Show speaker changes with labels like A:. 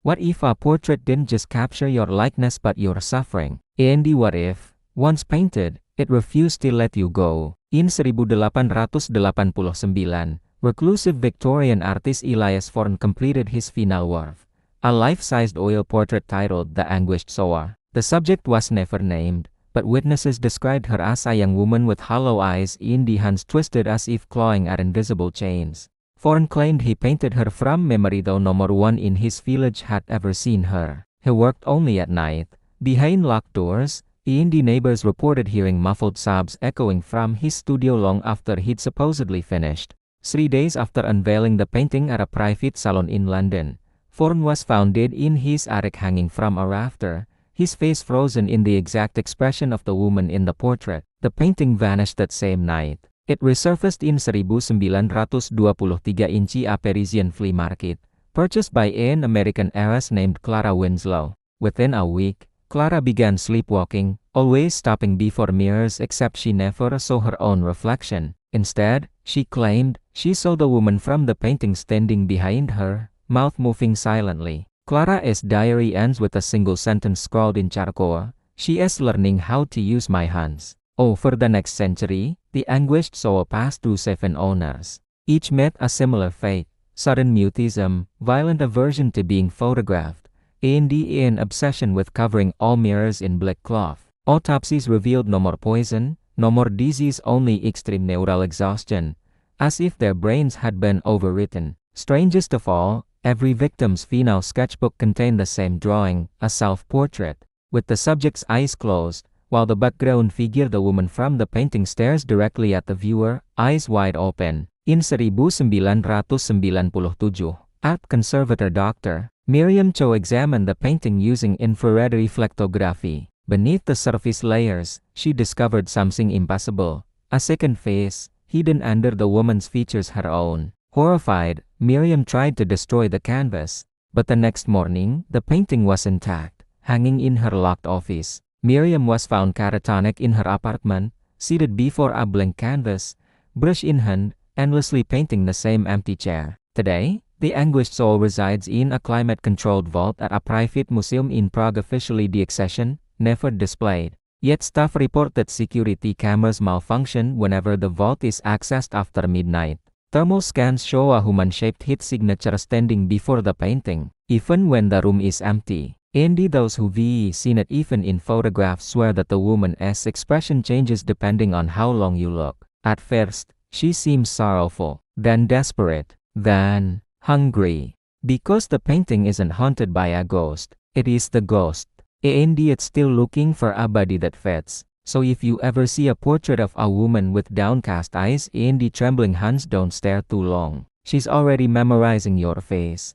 A: What if a portrait didn't just capture your likeness but your suffering? And what if, once painted, it refused to let you go? In 1889, reclusive Victorian artist Elias Vorne completed his final work, a life-sized oil portrait titled The Anguished Soul. The subject was never named, but witnesses described her as a young woman with hollow eyes and hands twisted as if clawing at invisible chains. Vorne claimed he painted her from memory, though no one in his village had ever seen her. He worked only at night, behind locked doors, and the neighbors reported hearing muffled sobs echoing from his studio long after he'd supposedly finished. 3 days after unveiling the painting at a private salon in London, Vorne was found dead in his attic, hanging from a rafter, his face frozen in the exact expression of the woman in the portrait. The painting vanished that same night. It resurfaced in 1923 in a Parisian flea market, purchased by an American heiress named Clara Winslow. Within a week, Clara began sleepwalking, always stopping before mirrors, except she never saw her own reflection. Instead, she claimed, she saw the woman from the painting standing behind her, mouth moving silently. Clara's diary ends with a single sentence scrawled in charcoal: "She is learning how to use my hands." Over the next century, the Anguished Soul passed through 7 owners. Each met a similar fate: sudden mutism, violent aversion to being photographed, and an obsession with covering all mirrors in black cloth. Autopsies revealed no more poison, no more disease, only extreme neural exhaustion, as if their brains had been overwritten. Strangest of all, every victim's final sketchbook contained the same drawing, a self-portrait, with the subject's eyes closed, while the background figure, the woman from the painting, stares directly at the viewer, eyes wide open. In 1997, art conservator Dr. Miriam Cho examined the painting using infrared reflectography. Beneath the surface layers, she discovered something impossible: a second face, hidden under the woman's features, her own. Horrified, Miriam tried to destroy the canvas, but the next morning, the painting was intact, hanging in her locked office. Miriam was found catatonic in her apartment, seated before a blank canvas, brush in hand, endlessly painting the same empty chair. Today, the Anguished Soul resides in a climate-controlled vault at a private museum in Prague, officially the exception, never displayed. Yet staff report that security cameras malfunction whenever the vault is accessed after midnight. Thermal scans show a human-shaped heat signature standing before the painting, even when the room is empty. And those who've seen it, even in photographs, swear that the woman's expression changes depending on how long you look. At first, she seems sorrowful, then desperate, then hungry. Because the painting isn't haunted by a ghost, it is the ghost. And it's still looking for a body that fits. So if you ever see a portrait of a woman with downcast eyes and trembling hands, don't stare too long. She's already memorizing your face.